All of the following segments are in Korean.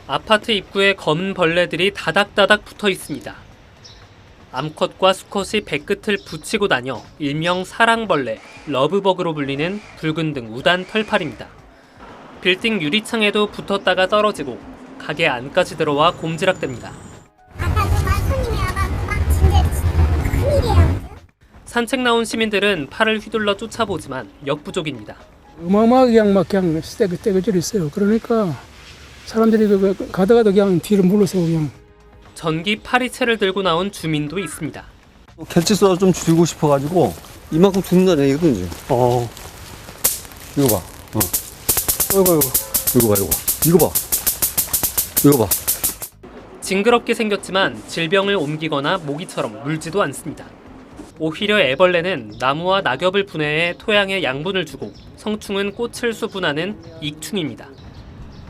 아파트 입구에 검은 벌레들이 다닥다닥 붙어 있습니다. 암컷과 수컷이 배끝을 붙이고 다녀 일명 사랑벌레, 러브버그로 불리는 붉은 등 우단 털팔입니다. 빌딩 유리창에도 붙었다가 떨어지고 가게 안까지 들어와 곰지락댑니다. 아까 누가 손님이 와서 진짜 큰일이에요. 산책 나온 시민들은 팔을 휘둘러 쫓아보지만 역부족입니다. 어마어마하게 그냥 떼그떼그질 있어요. 그러니까 사람들이 가다가도 그냥 뒤로 물러서 그냥. 전기 파리채를 들고 나온 주민도 있습니다. 개체수가 좀 줄이고 싶어가지고 이만큼 죽는다는 얘기거든요. 이거 봐. 이거 봐. 징그럽게 생겼지만 질병을 옮기거나 모기처럼 물지도 않습니다. 오히려 애벌레는 나무와 낙엽을 분해해 토양에 양분을 주고 성충은 꽃을 수분하는 익충입니다.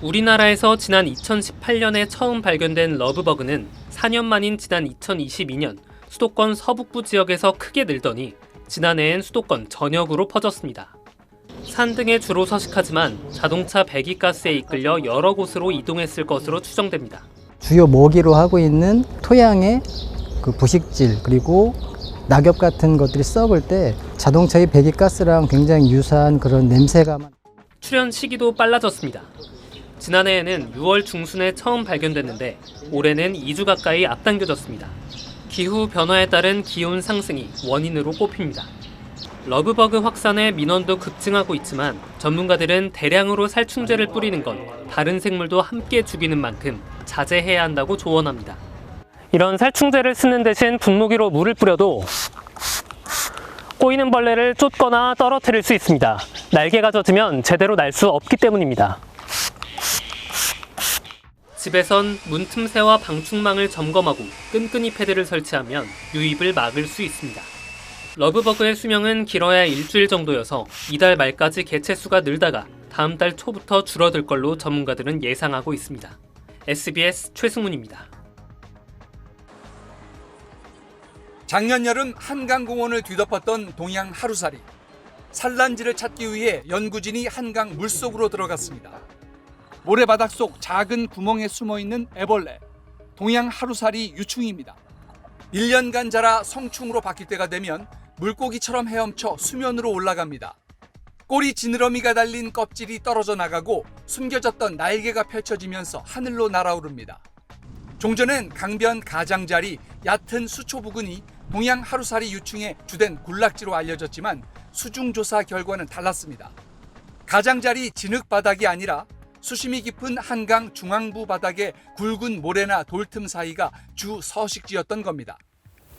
우리나라에서 지난 2018년에 처음 발견된 러브버그는 4년 만인 지난 2022년 수도권 서북부 지역에서 크게 늘더니 지난해엔 수도권 전역으로 퍼졌습니다. 산 등에 주로 서식하지만 자동차 배기가스에 이끌려 여러 곳으로 이동했을 것으로 추정됩니다. 주요 먹이로 하고 있는 토양의 그 부식질 그리고 낙엽 같은 것들이 썩을 때 자동차의 배기가스랑 굉장히 유사한 그런 냄새가. 출현 시기도 빨라졌습니다. 지난해에는 6월 중순에 처음 발견됐는데 올해는 2주 가까이 앞당겨졌습니다. 기후 변화에 따른 기온 상승이 원인으로 꼽힙니다. 러브버그 확산의 민원도 급증하고 있지만 전문가들은 대량으로 살충제를 뿌리는 건 다른 생물도 함께 죽이는 만큼 자제해야 한다고 조언합니다. 이런 살충제를 쓰는 대신 분무기로 물을 뿌려도 꼬이는 벌레를 쫓거나 떨어뜨릴 수 있습니다. 날개가 젖으면 제대로 날 수 없기 때문입니다. 집에선 문틈새와 방충망을 점검하고 끈끈이 패드를 설치하면 유입을 막을 수 있습니다. 러브버그의 수명은 길어야 일주일 정도여서 이달 말까지 개체수가 늘다가 다음 달 초부터 줄어들 걸로 전문가들은 예상하고 있습니다. SBS 최승문입니다. 작년 여름 한강공원을 뒤덮었던 동양 하루살이. 산란지를 찾기 위해 연구진이 한강 물속으로 들어갔습니다. 모래바닥 속 작은 구멍에 숨어있는 애벌레, 동양 하루살이 유충입니다. 1년간 자라 성충으로 바뀔 때가 되면 물고기처럼 헤엄쳐 수면으로 올라갑니다. 꼬리 지느러미가 달린 껍질이 떨어져 나가고 숨겨졌던 날개가 펼쳐지면서 하늘로 날아오릅니다. 종전엔 강변 가장자리, 얕은 수초 부근이 동양 하루살이 유충의 주된 군락지로 알려졌지만 수중조사 결과는 달랐습니다. 가장자리 진흙바닥이 아니라 수심이 깊은 한강 중앙부 바닥의 굵은 모래나 돌틈 사이가 주 서식지였던 겁니다.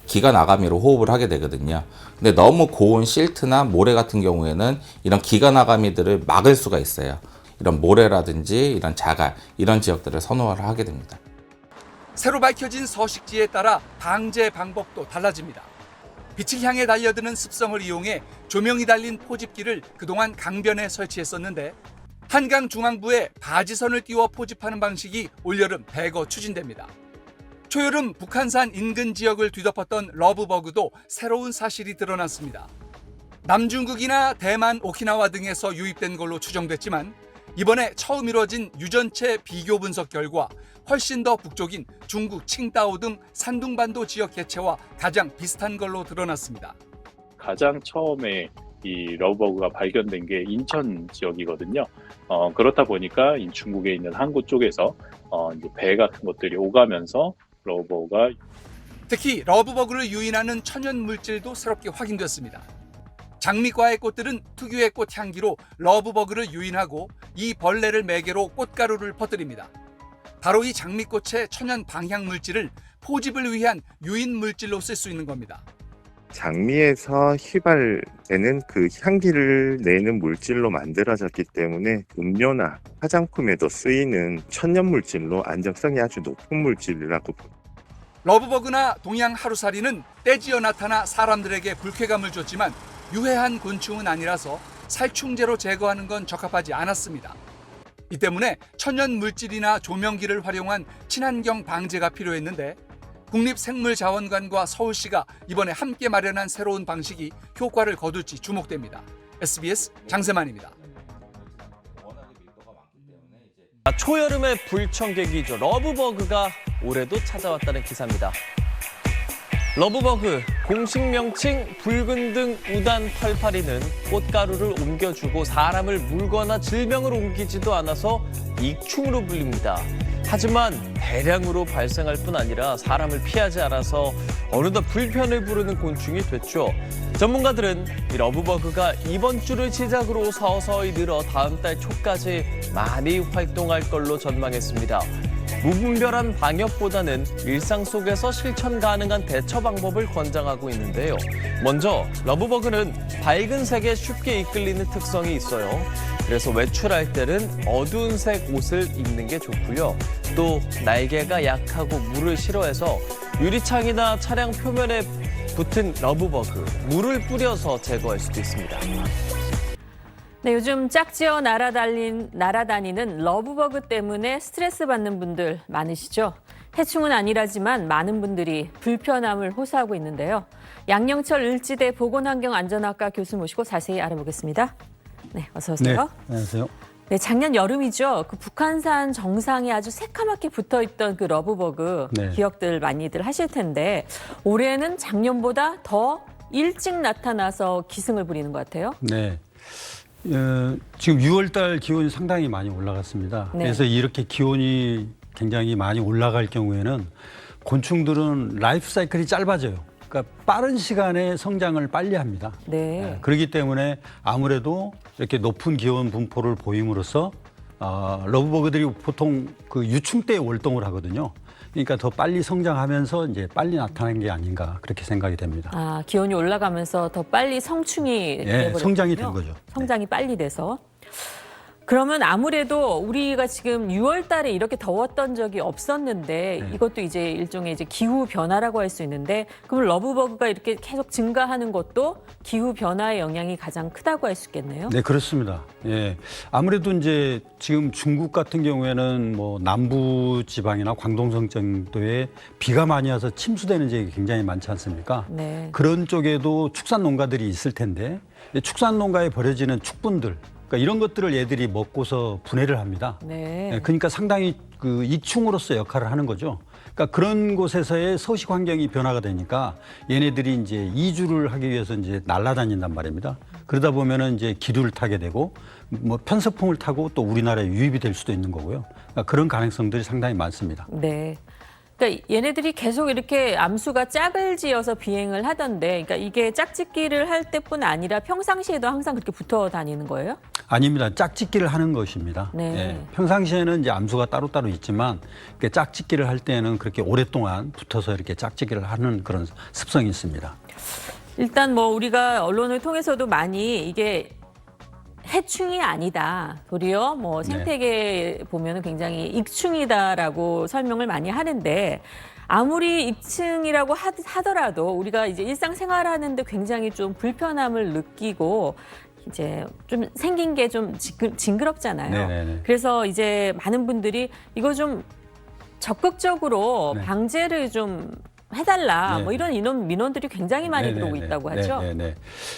기관아가미로 호흡을 하게 되거든요. 근데 너무 고온 실트나 모래 같은 경우에는 이런 기관아가미들을 막을 수가 있어요. 이런 모래라든지 이런 자갈, 이런 지역들을 선호를 하게 됩니다. 새로 밝혀진 서식지에 따라 방제 방법도 달라집니다. 빛을 향해 달려드는 습성을 이용해 조명이 달린 포집기를 그동안 강변에 설치했었는데 한강 중앙부에 바지선을 띄워 포집하는 방식이 올여름 대거 추진됩니다. 초여름 북한산 인근 지역을 뒤덮었던 러브버그도 새로운 사실이 드러났습니다. 남중국이나 대만, 오키나와 등에서 유입된 걸로 추정됐지만 이번에 처음 이뤄진 유전체 비교 분석 결과 훨씬 더 북쪽인 중국 칭다오 등 산둥반도 지역 개체와 가장 비슷한 걸로 드러났습니다. 가장 처음에 이 러브버그가 발견된 게 인천 지역이거든요. 그렇다 보니까 중국에 있는 항구 쪽에서 이제 배 같은 것들이 오가면서 러브버그가 특히 러브버그를 유인하는 천연 물질도 새롭게 확인됐습니다. 장미과의 꽃들은 특유의 꽃 향기로 러브버그를 유인하고 이 벌레를 매개로 꽃가루를 퍼뜨립니다. 바로 이 장미꽃의 천연 방향 물질을 포집을 위한 유인 물질로 쓸 수 있는 겁니다. 장미에서 휘발되는 그 향기를 내는 물질로 만들어졌기 때문에 음료나 화장품에도 쓰이는 천연 물질로 안정성이 아주 높은 물질이라고 봅니다. 러브버그나 동양 하루살이는 떼지어 나타나 사람들에게 불쾌감을 줬지만 유해한 곤충은 아니라서 살충제로 제거하는 건 적합하지 않았습니다. 이 때문에 천연 물질이나 조명기를 활용한 친환경 방제가 필요했는데 국립생물자원관과 서울시가 이번에 함께 마련한 새로운 방식이 효과를 거둘지 주목됩니다. SBS 장세만입니다. 초여름의 불청객이죠. 러브버그가 올해도 찾아왔다는 기사입니다. 러브버그, 공식 명칭 붉은 등 우단 털파리는 꽃가루를 옮겨주고 사람을 물거나 질병을 옮기지도 않아서 익충으로 불립니다. 하지만 대량으로 발생할 뿐 아니라 사람을 피하지 않아서 어느덧 불편을 부르는 곤충이 됐죠. 전문가들은 이 러브버그가 이번 주를 시작으로 서서히 늘어 다음 달 초까지 많이 활동할 걸로 전망했습니다. 무분별한 방역보다는 일상 속에서 실천 가능한 대처 방법을 권장하고 있는데요. 먼저 러브버그는 밝은 색에 쉽게 이끌리는 특성이 있어요. 그래서 외출할 때는 어두운 색 옷을 입는 게 좋고요. 또 날개가 약하고 물을 싫어해서 유리창이나 차량 표면에 붙은 러브버그, 물을 뿌려서 제거할 수도 있습니다. 네, 요즘 짝지어 날아다니는 러브버그 때문에 스트레스 받는 분들 많으시죠? 해충은 아니라지만 많은 분들이 불편함을 호소하고 있는데요. 양영철 을지대 보건환경안전학과 교수 모시고 자세히 알아보겠습니다. 네, 어서 오세요. 네, 안녕하세요. 네, 작년 여름이죠. 그 북한산 정상에 아주 새카맣게 붙어있던 그 러브버그 네. 기억들 많이들 하실 텐데 올해는 작년보다 더 일찍 나타나서 기승을 부리는 것 같아요. 네. 지금 6월 달 기온이 상당히 많이 올라갔습니다. 네. 그래서 이렇게 기온이 굉장히 많이 올라갈 경우에는 곤충들은 라이프 사이클이 짧아져요. 그러니까 빠른 시간에 성장을 빨리 합니다. 네. 그렇기 때문에 아무래도 이렇게 높은 기온 분포를 보임으로써 러브버그들이 보통 그 유충 때 월동을 하거든요. 그러니까 더 빨리 성장하면서 이제 빨리 나타난 게 아닌가 그렇게 생각이 됩니다. 아, 기온이 올라가면서 더 빨리 성충이 돼버렸군요. 성장이 된 거죠. 성장이 빨리 돼서. 그러면 아무래도 우리가 지금 6월 달에 이렇게 더웠던 적이 없었는데 네. 이것도 이제 일종의 이제 기후 변화라고 할 수 있는데 그럼 러브버그가 이렇게 계속 증가하는 것도 기후 변화의 영향이 가장 크다고 할 수 있겠네요. 네, 그렇습니다. 예. 아무래도 이제 지금 중국 같은 경우에는 뭐 남부 지방이나 광동성 정도에 비가 많이 와서 침수되는 지역이 굉장히 많지 않습니까? 네. 그런 쪽에도 축산 농가들이 있을 텐데 축산 농가에 버려지는 축분들 그러니까 이런 것들을 얘들이 먹고서 분해를 합니다. 네. 그러니까 상당히 그 익충으로서 역할을 하는 거죠. 그러니까 그런 곳에서의 서식 환경이 변화가 되니까 얘네들이 이제 이주를 하기 위해서 이제 날아다닌단 말입니다. 그러다 보면은 이제 기류를 타게 되고 뭐 편서풍을 타고 또 우리나라에 유입이 될 수도 있는 거고요. 그러니까 그런 가능성들이 상당히 많습니다. 네. 그러니까 얘네들이 계속 이렇게 암수가 짝을 지어서 비행을 하던데, 그러니까 이게 짝짓기를 할 때뿐 아니라 평상시에도 항상 그렇게 붙어 다니는 거예요? 아닙니다. 짝짓기를 하는 것입니다. 네. 예, 평상시에는 이제 암수가 따로따로 있지만 짝짓기를 할 때는 그렇게 오랫동안 붙어서 이렇게 짝짓기를 하는 그런 습성이 있습니다. 일단 뭐 우리가 언론을 통해서도 많이 이게 해충이 아니다. 도리어 뭐 생태계에 보면은 굉장히 익충이다라고 설명을 많이 하는데 아무리 익충이라고 하더라도 우리가 이제 일상생활하는데 굉장히 좀 불편함을 느끼고 이제 좀 생긴 게 좀 징그럽잖아요. 네네네. 그래서 이제 많은 분들이 이거 좀 적극적으로 네. 방제를 좀 해달라. 네. 뭐 이런 민원들이 굉장히 많이 들어오고 있다고 하죠. 네네.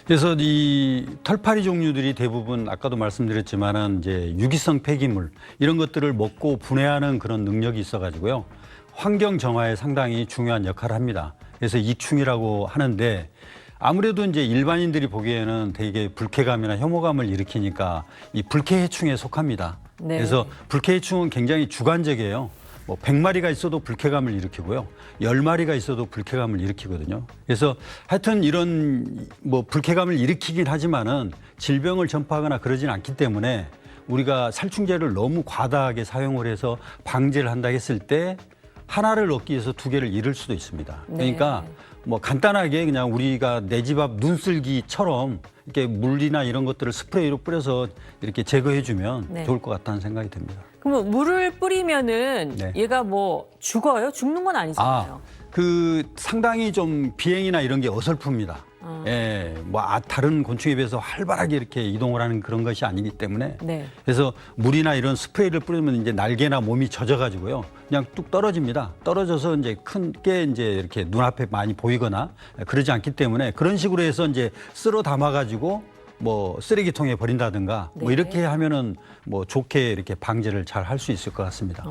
그래서 이 털파리 종류들이 대부분 아까도 말씀드렸지만은 이제 유기성 폐기물 이런 것들을 먹고 분해하는 그런 능력이 있어가지고요. 환경 정화에 상당히 중요한 역할을 합니다. 그래서 익충이라고 하는데 아무래도 이제 일반인들이 보기에는 되게 불쾌감이나 혐오감을 일으키니까 이 불쾌해충에 속합니다. 네. 그래서 불쾌해충은 굉장히 주관적이에요. 뭐 100마리가 있어도 불쾌감을 일으키고요. 10마리가 있어도 불쾌감을 일으키거든요. 그래서 하여튼 이런 뭐 불쾌감을 일으키긴 하지만은 질병을 전파하거나 그러진 않기 때문에 우리가 살충제를 너무 과다하게 사용을 해서 방제를 한다 했을 때 하나를 얻기 위해서 두 개를 잃을 수도 있습니다. 그러니까 뭐 간단하게 그냥 우리가 내 집 앞 눈쓸기처럼 이렇게 물이나 이런 것들을 스프레이로 뿌려서 이렇게 제거해주면 네. 좋을 것 같다는 생각이 듭니다. 그럼 물을 뿌리면은 네. 얘가 뭐 죽어요? 죽는 건 아니잖아요. 그 상당히 좀 비행이나 이런 게 어설픕니다. 예, 뭐 다른 곤충에 비해서 활발하게 이렇게 이동을 하는 그런 것이 아니기 때문에 네. 그래서 물이나 이런 스프레이를 뿌리면 이제 날개나 몸이 젖어가지고요 그냥 뚝 떨어집니다. 떨어져서 이제 큰 게 이제 이렇게 눈앞에 많이 보이거나 그러지 않기 때문에 그런 식으로 해서 이제 쓸어 담아가지고 뭐 쓰레기통에 버린다든가 뭐 네. 이렇게 하면은 뭐 좋게 이렇게 방제를 잘 할 수 있을 것 같습니다.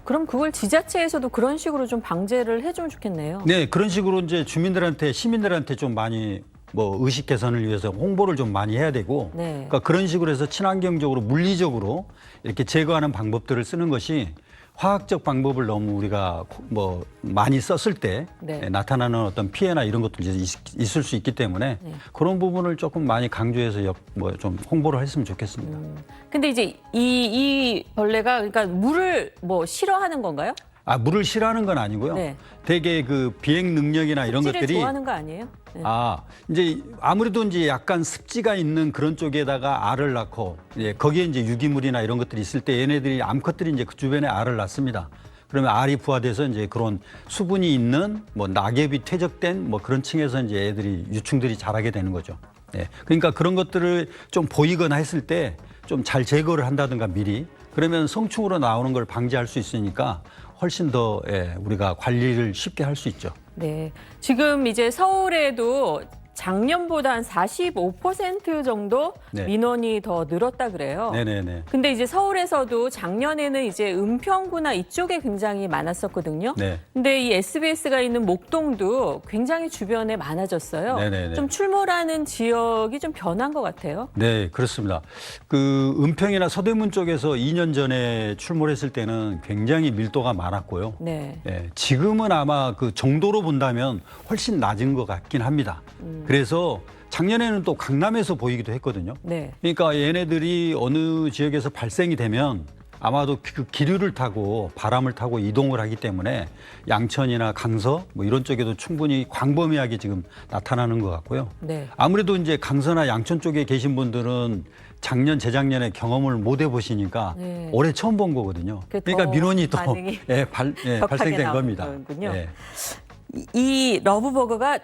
그럼 그걸 지자체에서도 그런 식으로 좀 방제를 해주면 좋겠네요. 네, 그런 식으로 이제 주민들한테 시민들한테 좀 많이 뭐 의식 개선을 위해서 홍보를 좀 많이 해야 되고, 네. 그러니까 그런 식으로 해서 친환경적으로 물리적으로 이렇게 제거하는 방법들을 쓰는 것이 화학적 방법을 너무 우리가 뭐 많이 썼을 때 네. 나타나는 어떤 피해나 이런 것도 이제 있을 수 있기 때문에 네. 그런 부분을 조금 많이 강조해서 뭐 좀 홍보를 했으면 좋겠습니다. 근데 이제 이 벌레가 그러니까 물을 뭐 싫어하는 건가요? 아, 물을 싫어하는 건 아니고요. 네. 되게 그 비행 능력이나 이런 찌를 것들이 좋아하는 거 아니에요? 네. 아, 이제 아무래도 이제 약간 습지가 있는 그런 쪽에다가 알을 낳고, 예, 거기에 이제 유기물이나 이런 것들이 있을 때 얘네들이 암컷들이 이제 그 주변에 알을 낳습니다. 그러면 알이 부화돼서 이제 그런 수분이 있는 뭐 낙엽이 퇴적된 뭐 그런 층에서 이제 애들이 유충들이 자라게 되는 거죠. 예. 그러니까 그런 것들을 좀 보이거나 했을 때 좀 잘 제거를 한다든가 미리, 그러면 성충으로 나오는 걸 방지할 수 있으니까 훨씬 더 우리가 관리를 쉽게 할 수 있죠. 네. 지금 이제 서울에도 작년보다 한 45% 정도 네. 민원이 더 늘었다 그래요. 네네네. 근데 이제 서울에서도 작년에는 이제 은평구나 이쪽에 굉장히 많았었거든요. 네. 근데 이 SBS가 있는 목동도 굉장히 주변에 많아졌어요. 네네네. 좀 출몰하는 지역이 좀 변한 것 같아요. 네, 그렇습니다. 그 은평이나 서대문 쪽에서 2년 전에 출몰했을 때는 굉장히 밀도가 많았고요. 네. 네, 지금은 아마 그 정도로 본다면 훨씬 낮은 것 같긴 합니다. 그래서 작년에는 또 강남에서 보이기도 했거든요. 네. 그러니까 얘네들이 어느 지역에서 발생이 되면 아마도 그 기류를 타고 바람을 타고 이동을 하기 때문에 양천이나 강서 뭐 이런 쪽에도 충분히 광범위하게 지금 나타나는 것 같고요. 네. 아무래도 이제 강서나 양천 쪽에 계신 분들은 작년, 재작년에 경험을 못 해보시니까 네. 올해 처음 본 거거든요. 그 그러니까 더 민원이 또 반응이 격하게 발생된 나오는 겁니다. 거군요. 예. 이 러브버거가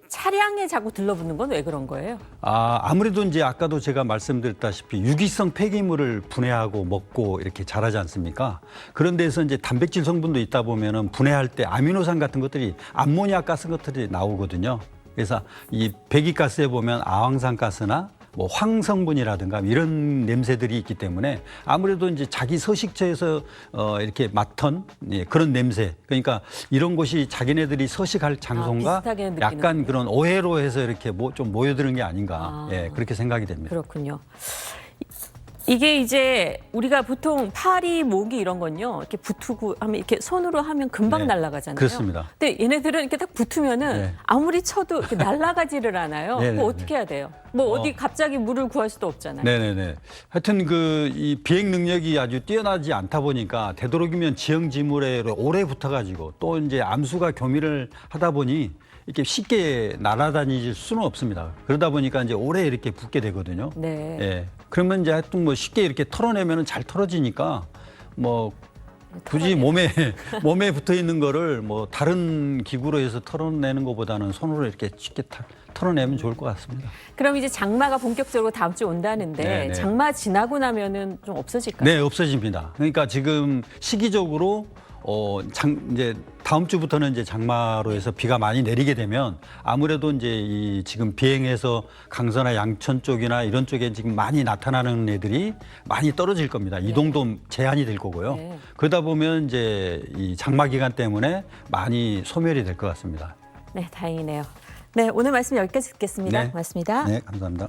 차량에 자꾸 들러붙는 건 왜 그런 거예요? 아무래도 이제 아까도 제가 말씀드렸다시피 유기성 폐기물을 분해하고 먹고 이렇게 자라지 않습니까? 그런 데서 이제 단백질 성분도 있다 보면은 분해할 때 아미노산 같은 것들이 암모니아 가스 것들이 나오거든요. 그래서 이 배기가스에 보면 아황산 가스나 뭐 황성분이라든가 이런 냄새들이 있기 때문에 아무래도 이제 자기 서식처에서 이렇게 맡은 그런 냄새, 그러니까 이런 곳이 자기네들이 서식할 장소인가 비슷하게 느끼는 약간 거군요. 그런 오해로 해서 이렇게 좀 모여드는 게 아닌가, 그렇게 생각이 됩니다. 그렇군요. 이게 이제 우리가 보통 파리, 모기 이런 건요, 이렇게 붙고 하면 이렇게 손으로 하면 금방 네, 날아가잖아요. 그렇습니다. 근데 얘네들은 이렇게 딱 붙으면은 네. 아무리 쳐도 이렇게 날아가지를 않아요. 네, 뭐 네, 어떻게 해야 돼요? 뭐 어디 갑자기 물을 구할 수도 없잖아요. 네네네. 하여튼 이 비행 능력이 아주 뛰어나지 않다 보니까 되도록이면 지형지물에 오래 붙어가지고 또 이제 암수가 교미를 하다 보니 이렇게 쉽게 날아다닐 수는 없습니다. 그러다 보니까 이제 오래 이렇게 붙게 되거든요. 네. 예. 그러면 이제 하여튼 뭐 쉽게 이렇게 털어내면은 잘 털어지니까 뭐 굳이 몸에 붙어 있는 거를 뭐 다른 기구로 해서 털어내는 것보다는 손으로 이렇게 쉽게 털어내면 좋을 것 같습니다. 그럼 이제 장마가 본격적으로 다음 주에 온다는데 네, 네. 장마 지나고 나면은 좀 없어질까요? 네, 없어집니다. 그러니까 지금 시기적으로 이제 다음 주부터는 이제 장마로 해서 비가 많이 내리게 되면 아무래도 이제 지금 비행해서 강서나 양천 쪽이나 이런 쪽에 지금 많이 나타나는 애들이 많이 떨어질 겁니다. 이동도 제한이 될 거고요. 네. 그러다 보면 이제 이 장마 기간 때문에 많이 소멸이 될 것 같습니다. 네, 다행이네요. 네, 오늘 말씀 여기까지 듣겠습니다. 네. 고맙습니다. 네, 감사합니다.